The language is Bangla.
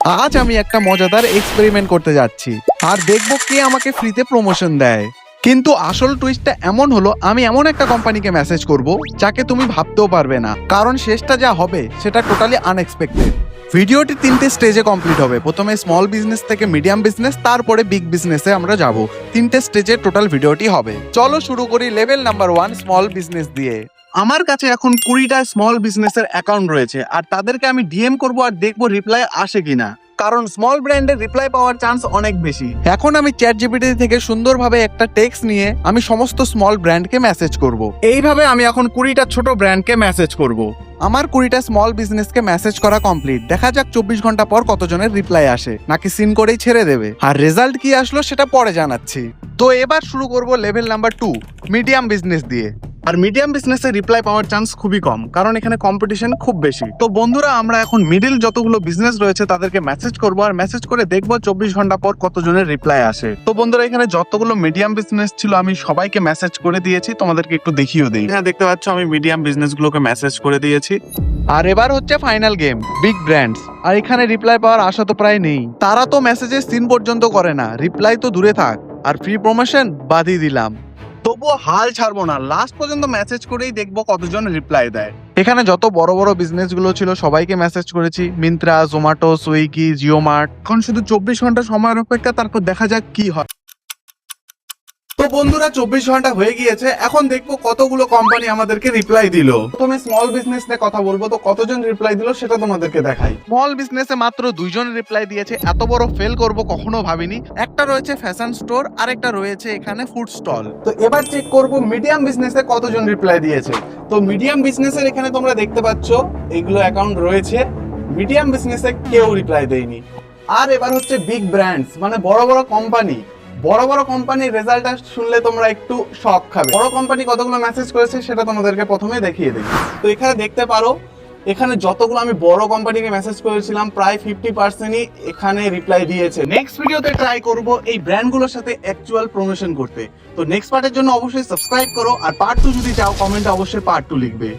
আজ আমি একটা মজাদার এক্সপেরিমেন্ট করতে যাচ্ছি আর দেখবো কে আমাকে ফ্রিতে প্রমোশন দেয়। কিন্তু আসল টুইস্টটা এমন হলো, আমি এমন একটা কোম্পানিকে মেসেজ করব যাকে তুমি ভাবতেও পারবে না, কারণ শেষটা যা হবে সেটা টোটালি আনএক্সপেক্টেড। ভিডিওটি 3টে স্টেজে কমপ্লিট হবে। প্রথমে স্মল বিজনেস থেকে মিডিয়াম বিজনেস, তারপরে বিগ বিজনেসে আমরা যাব। 3টে স্টেজে টোটাল ভিডিওটি হবে। চলো শুরু করি লেভেল নাম্বার 1 স্মল বিজনেস দিয়ে। আমার কাছে এখন 20টা স্মল বিজনেসের অ্যাকাউন্ট রয়েছে আর তাদেরকে আমি ডিএম করব আর দেখবো রিপ্লাই আসে কিনা, কারণ স্মল ব্র্যান্ডের রিপ্লাই পাওয়ার চান্স অনেক বেশি। এখন আমি চ্যাট জিপিটি থেকে সুন্দরভাবে একটা টেক্সট নিয়ে আমি সমস্ত স্মল ব্র্যান্ডকে মেসেজ করব। এইভাবে আমি এখন 20টা ছোট ব্র্যান্ডকে মেসেজ করব। আমার 20টা স্মল বিজনেসকে মেসেজ করা কমপ্লিট। দেখা যাক 24 ঘন্টা পর কতজনের রিপ্লাই আসে, নাকি সিন করেই ছেড়ে দেবে। আর রেজাল্ট কি আসলো সেটা পরে জানাচ্ছি। তো এবার শুরু করব লেভেল নাম্বার 2 মিডিয়াম বিজনেস দিয়ে। আর মিডিয়াম বিজনেসে রিপ্লাই পাওয়ার চান্স খুবই কম, কারণ এখানে কম্পিটিশন খুব বেশি। তো বন্ধুরা, আমরা এখন মিডিল যতগুলো বিজনেস রয়েছে তাদেরকে মেসেজ করবো আর মেসেজ করে দেখবো 24 ঘন্টা পর কতজনের রিপ্লাই আসে। তো বন্ধুরা, এখানে যতগুলো মিডিয়াম বিজনেস ছিল আমি সবাইকে মেসেজ করে দিয়েছি, তোমাদেরকে একটু দেখিয়ে দিই। হ্যাঁ, দেখতে পাচ্ছ আমি মিডিয়াম বিজনেস গুলোকে মেসেজ করে দিয়েছি। আর এবার হচ্ছে ফাইনাল গেম, বিগ ব্র্যান্ডস। আর এখানে রিপ্লাই পাওয়ার আশা তো প্রায় নেই। তারা তো মেসেজের সিন পর্যন্ত করে না, রিপ্লাই তো দূরে থাক। আর ফ্রি প্রমোশন বাদই দিলাম। তবুও হাল ছাড়বো না, লাস্ট পর্যন্ত মেসেজ করেই দেখবো কতজন রিপ্লাই দেয়। এখানে যত বড় বড় বিজনেস গুলো ছিল সবাইকে মেসেজ করেছি, মিন্ত্রা, জোম্যাটো, সুইগি, জিও মার্ট। এখন শুধু 24 ঘন্টা সময়ের অপেক্ষা, তারপর দেখা যাক কি হয়। তো বন্ধুরা, 24 ঘন্টা হয়ে গিয়েছে। এখন দেখবো কতগুলো কোম্পানি আমাদেরকে রিপ্লাই দিল। প্রথমে স্মল বিজনেস নিয়ে কথা বলবো, তো কতজন রিপ্লাই দিল সেটা তোমাদেরকে দেখাই। স্মল বিজনেসে মাত্র 2 জন রিপ্লাই দিয়েছে। এত বড় ফেল করব কখনো ভাবিনি। একটা রয়েছে ফ্যাশন স্টোর আর একটা রয়েছে এখানে ফুড স্টল। তো এবার চেক করব মিডিয়াম বিজনেসে কতজন রিপ্লাই দিয়েছে। তো মিডিয়াম বিজনেসের এখানে তোমরা দেখতে পাচ্ছ এইগুলো অ্যাকাউন্ট রয়েছে। মিডিয়াম বিজনেসে কেউ রিপ্লাই দেয়নি। আর এবার হচ্ছে বিগ ব্র্যান্ডস, মানে বড় বড় কোম্পানি। বড় বড় কোম্পানির রেজাল্টটা শুনলে তোমরা একটু শক খাবে। বড় কোম্পানি কতগুলো মেসেজ করেছে সেটা তোমাদেরকে প্রথমে দেখিয়ে দিই। তো এখানে দেখতে পারো, এখানে যতগুলো আমি বড় কোম্পানিকে মেসেজ করেছিলাম প্রায় 50%ই এখানে রিপ্লাই দিয়েছে। নেক্সট ভিডিওতে ট্রাই করব এই ব্র্যান্ডগুলোর সাথে অ্যাকচুয়াল প্রমোশন করতে। তো নেক্সট পার্টের জন্য অবশ্যই সাবস্ক্রাইব করো, আর পার্ট 2 যদি চাও কমেন্টে অবশ্যই পার্ট 2 লিখবে।